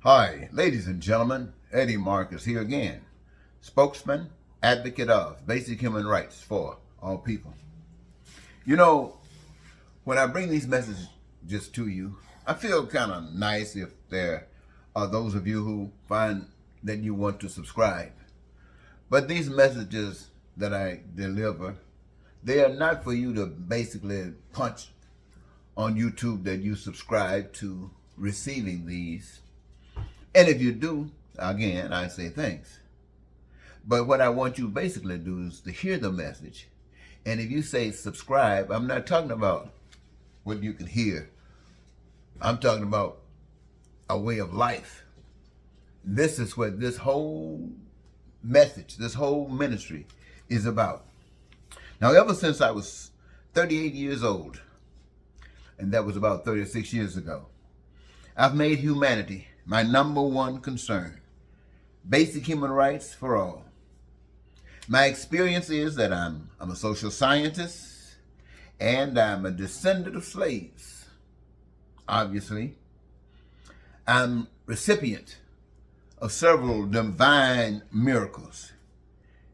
Hi, ladies and gentlemen. Eddie Marcus here again, spokesman, advocate of basic human rights for all people. You know, when I bring these messages to you, I feel kind of nice if there are those of you who find that you want to subscribe. But these messages that I deliver, they are not for you to basically punch on YouTube that you subscribe to receiving these. And if you do, again, I say thanks. But what I want you basically to do is to hear the message. And if you say subscribe, I'm not talking about what you can hear. I'm talking about a way of life. This is what this whole message, this whole ministry is about. Now, ever since I was 38 years old, and that was about 36 years ago, I've made humanity my number one concern. Basic human rights for all. My experience is that I'm a social scientist and I'm a descendant of slaves. Obviously, I'm recipient of several divine miracles,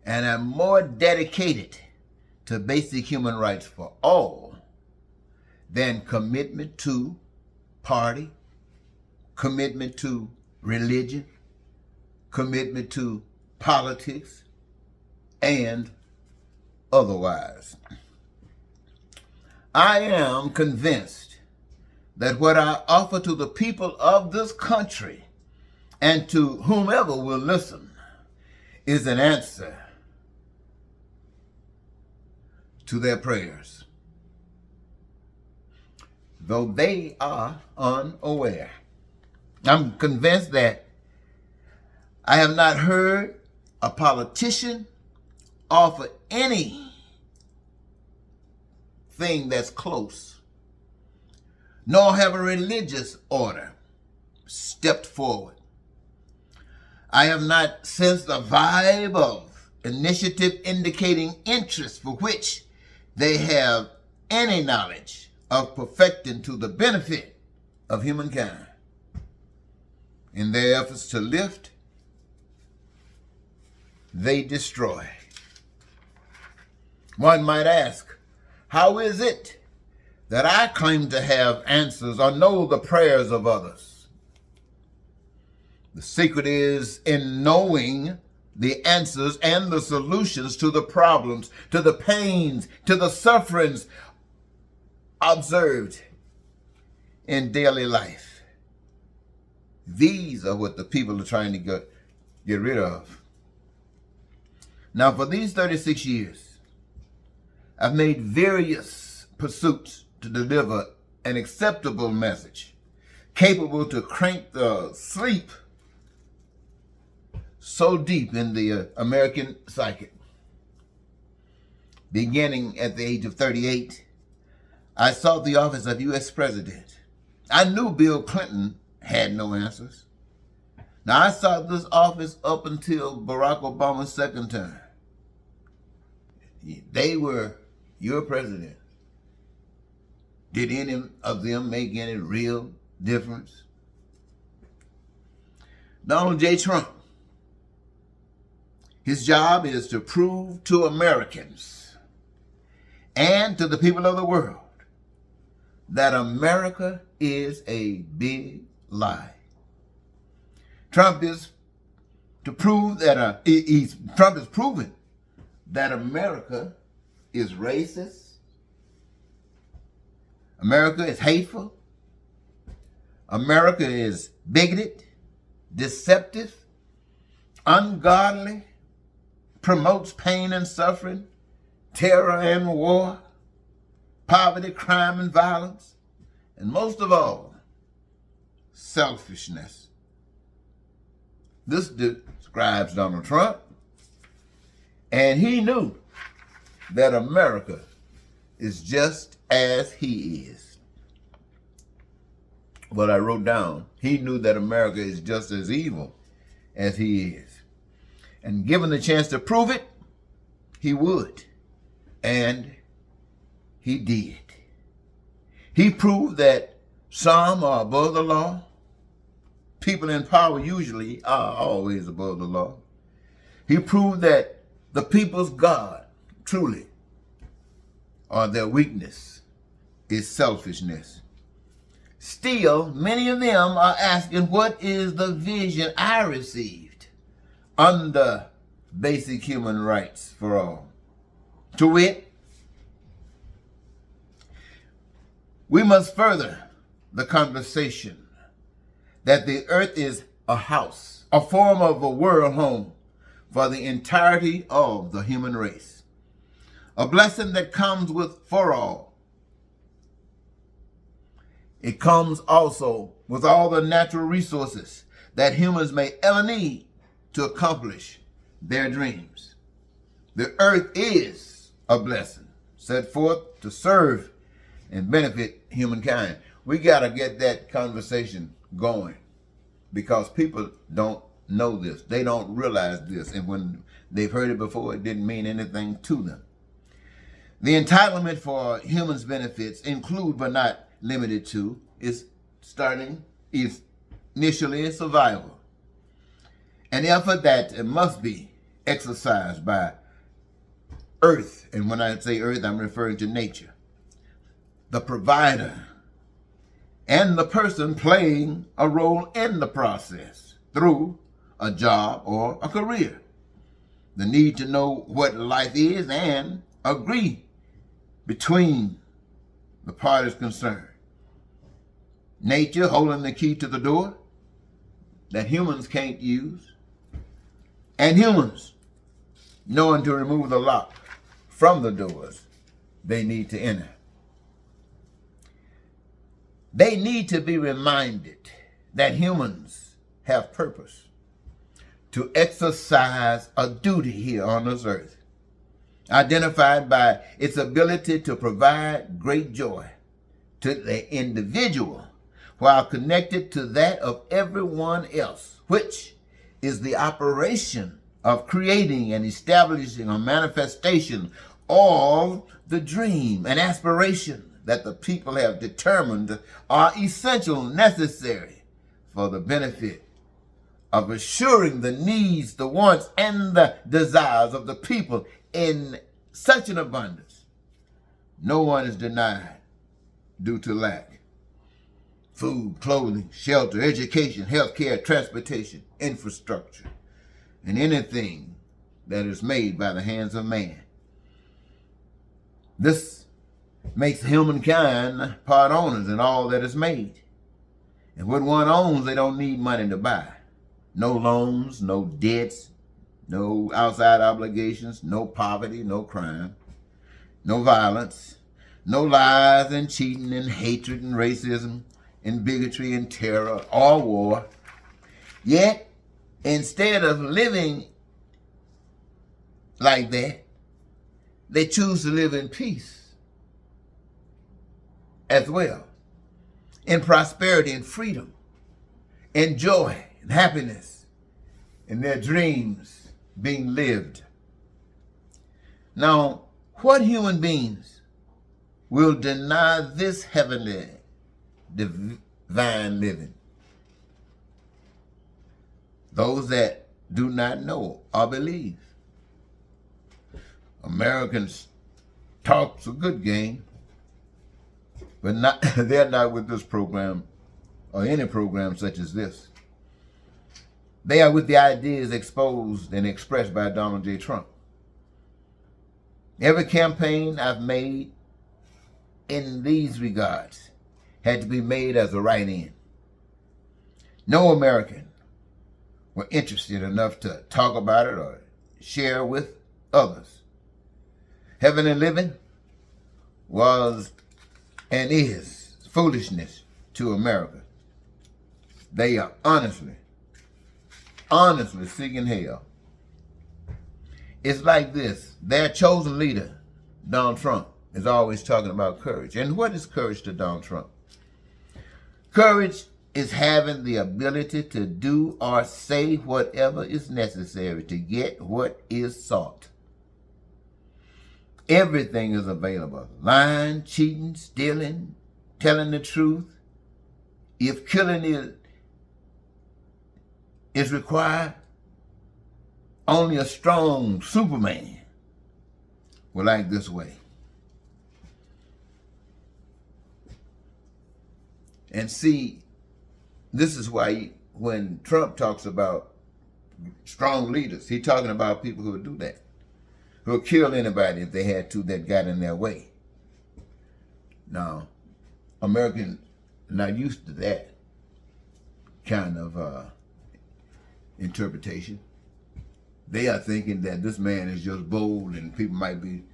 and I'm more dedicated to basic human rights for all than commitment to party, commitment to religion, commitment to politics, and otherwise. I am convinced that what I offer to the people of this country and to whomever will listen is an answer to their prayers, though they are unaware. I'm convinced that I have not heard a politician offer anything that's close, nor have a religious order stepped forward. I have not sensed a vibe of initiative indicating interest for which they have any knowledge of perfecting to the benefit of humankind. In their efforts to lift, they destroy. One might ask, how is it that I claim to have answers or know the prayers of others? The secret is in knowing the answers and the solutions to the problems, to the pains, to the sufferings observed in daily life. These are what the people are trying to get rid of. Now, for these 36 years, I've made various pursuits to deliver an acceptable message, capable to crank the sleep so deep in the American psyche. Beginning at the age of 38, I sought the office of U.S. President. I knew Bill Clinton had no answers. Now, I sought this office up until Barack Obama's second term. They were your president. Did any of them make any real difference? Donald J. Trump. His job is to prove to Americans and to the people of the world that America is a big lie. Trump is to prove that Trump is proving that America is racist, America is hateful, America is bigoted, deceptive, ungodly, promotes pain and suffering, terror and war, poverty, crime and violence, and most of all, selfishness. This describes Donald Trump, and he knew that America is just as he is. What I wrote down, he knew that America is just as evil as he is. And given the chance to prove it, he would. And he did. He proved that some are above the law, people in power usually are always above the law. He proved that the people's God truly, or their weakness, is selfishness. Still, many of them are asking, what is the vision I received under basic human rights for all? To wit, we must further the conversation that the earth is a house, a form of a world home for the entirety of the human race. A blessing that comes with for all. It comes also with all the natural resources that humans may ever need to accomplish their dreams. The earth is a blessing set forth to serve and benefit humankind. We got to get that conversation going because people don't know this. They don't realize this. And when they've heard it before, it didn't mean anything to them. The entitlement for humans' benefits include, but not limited to, is initially survival. An effort that must be exercised by Earth. And when I say Earth, I'm referring to nature. The provider and the person playing a role in the process through a job or a career. The need to know what life is and agree between the parties concerned. Nature holding the key to the door that humans can't use, and humans knowing to remove the lock from the doors they need to enter. They need to be reminded that humans have purpose to exercise a duty here on this earth, identified by its ability to provide great joy to the individual while connected to that of everyone else, which is the operation of creating and establishing a manifestation of the dream and aspiration that the people have determined are essential, necessary for the benefit of assuring the needs, the wants, and the desires of the people in such an abundance. No one is denied due to lack. Food, clothing, shelter, education, healthcare, transportation, infrastructure, and anything that is made by the hands of man. This makes humankind part owners in all that is made. And what one owns, they don't need money to buy. No loans, no debts, no outside obligations, no poverty, no crime, no violence, no lies and cheating and hatred and racism and bigotry and terror or war. Yet, instead of living like that, they choose to live in peace as well, in prosperity and freedom, in joy and happiness, in their dreams being lived. Now, what human beings will deny this heavenly, divine living? Those that do not know or believe. Americans talk's a good game, but they're not with this program or any program such as this. They are with the ideas exposed and expressed by Donald J. Trump. Every campaign I've made in these regards had to be made as a write-in. No American were interested enough to talk about it or share with others. Heavenly living was and is foolishness to America. They are honestly seeking hell. It's like this. Their chosen leader, Donald Trump, is always talking about courage. And what is courage to Donald Trump? Courage is having the ability to do or say whatever is necessary to get what is sought. Everything is available. Lying, cheating, stealing, telling the truth. If killing is required, only a strong Superman will act this way. And see, this is why when Trump talks about strong leaders, he's talking about people who would do that, who would kill anybody if they had to that got in their way. Now, Americans are not used to that kind of interpretation. They are thinking that this man is just bold and people might be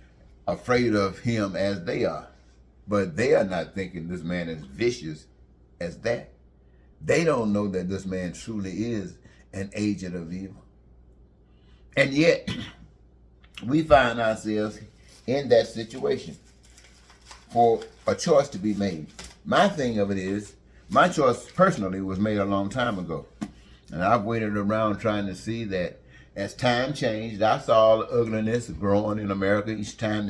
afraid of him as they are. But they are not thinking this man is vicious as that. They don't know that this man truly is an agent of evil. And yet, we find ourselves in that situation for a choice to be made. My thing of it is, my choice personally was made a long time ago. And I've waited around trying to see that as time changed, I saw the ugliness growing in America each time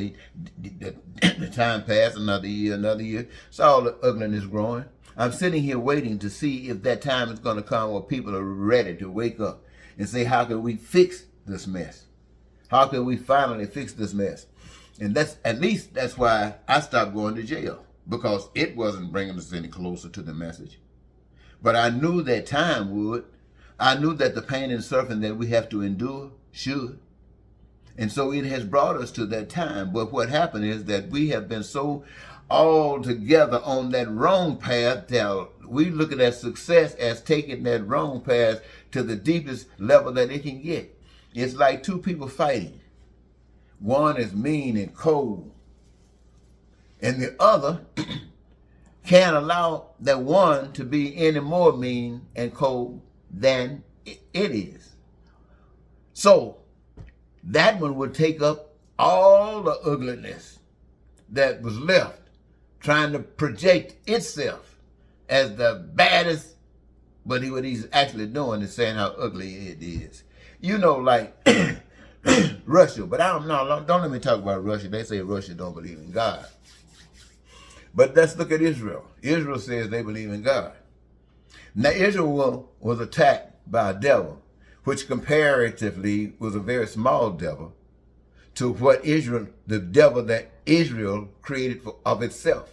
the time passed, another year, saw the ugliness growing. I'm sitting here waiting to see if that time is going to come where people are ready to wake up and say, how can we fix this mess? How can we finally fix this mess? And at least that's why I stopped going to jail, because it wasn't bringing us any closer to the message. But I knew that time would. I knew that the pain and suffering that we have to endure should. And so it has brought us to that time. But what happened is that we have been so all together on that wrong path that we look at success as taking that wrong path to the deepest level that it can get. It's like two people fighting. One is mean and cold, and the other can't allow that one to be any more mean and cold than it is. So that one would take up all the ugliness that was left, trying to project itself as the baddest, but what he's actually doing is saying how ugly it is. You know, like Russia, but don't let me talk about Russia. They say Russia don't believe in God. But let's look at Israel. Israel says they believe in God. Now, Israel was attacked by a devil, which comparatively was a very small devil to what the devil that Israel created of itself.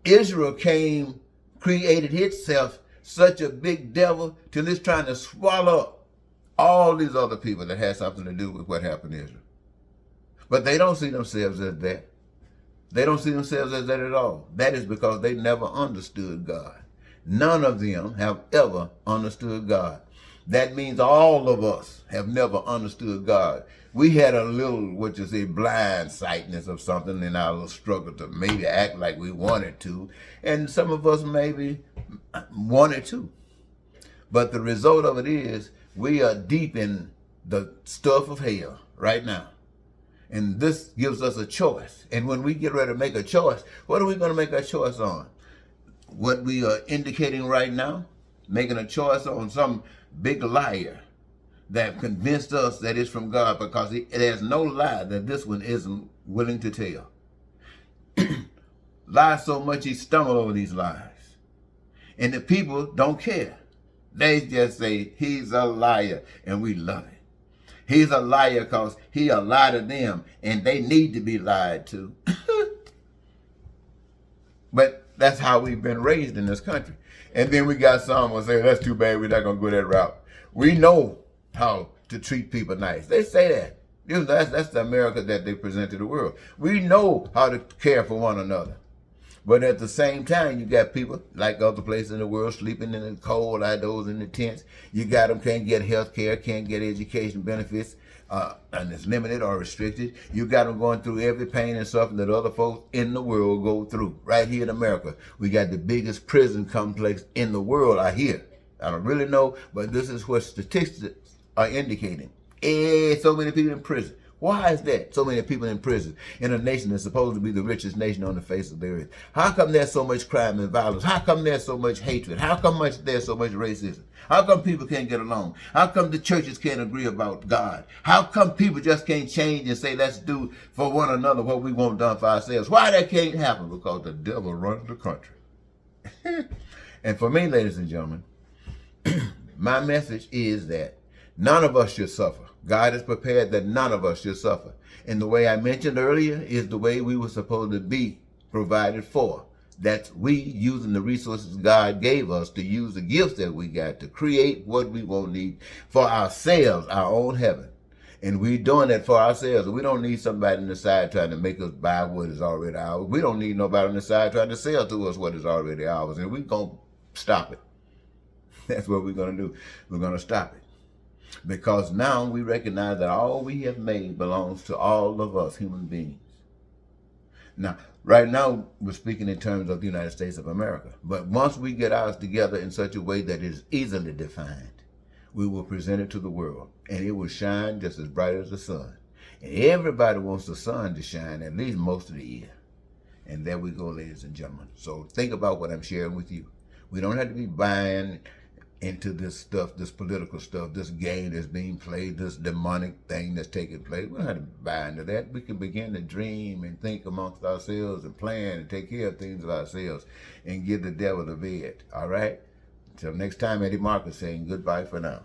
Israel created itself such a big devil till it's trying to swallow up all these other people that had something to do with what happened to Israel. But they don't see themselves as that. They don't see themselves as that at all. That is because they never understood God. None of them have ever understood God. That means all of us have never understood God. We had a little, blindsightness of something in our little struggle to maybe act like we wanted to. And some of us maybe wanted to. But the result of it is we are deep in the stuff of hell right now. And this gives us a choice. And when we get ready to make a choice, what are we going to make a choice on? What we are indicating right now, making a choice on some big liar that convinced us that it's from God, because there's no lie that this one isn't willing to tell. Lies so much he stumbled over these lies. And the people don't care. They just say, he's a liar, and we love it. He's a liar because he a lie to them, and they need to be lied to. But that's how we've been raised in this country. And then we got some who say, that's too bad, we're not going to go that route. We know how to treat people nice. They say that. That's the America that they present to the world. We know how to care for one another. But at the same time, you got people like other places in the world sleeping in the cold, like those in the tents. You got them can't get health care, can't get education benefits, and it's limited or restricted. You got them going through every pain and suffering that other folks in the world go through. Right here in America, we got the biggest prison complex in the world, I hear. I don't really know, but this is what statistics are indicating. So many people in prison. Why is that? So many people in prison in a nation that's supposed to be the richest nation on the face of the earth. How come there's so much crime and violence? How come there's so much hatred? How come there's so much racism? How come people can't get along? How come the churches can't agree about God? How come people just can't change and say, let's do for one another what we want done for ourselves? Why that can't happen? Because the devil runs the country. And for me, ladies and gentlemen, My message is that none of us should suffer. God is prepared that none of us should suffer. And the way I mentioned earlier is the way we were supposed to be provided for. That's we using the resources God gave us to use the gifts that we got to create what we won't need for ourselves, our own heaven. And we're doing that for ourselves. We don't need somebody on the side trying to make us buy what is already ours. We don't need nobody on the side trying to sell to us what is already ours. And we're going to stop it. That's what we're going to do. We're going to stop it. Because now we recognize that all we have made belongs to all of us human beings. Now, right now, we're speaking in terms of the United States of America. But once we get ours together in such a way that is easily defined, we will present it to the world. And it will shine just as bright as the sun. And everybody wants the sun to shine at least most of the year. And there we go, ladies and gentlemen. So think about what I'm sharing with you. We don't have to be buying into this stuff, this political stuff, this game that's being played, this demonic thing that's taking place. We don't have to buy into that. We can begin to dream and think amongst ourselves and plan and take care of things of ourselves and give the devil the bed. All right? Until next time, Eddie Marcus saying goodbye for now.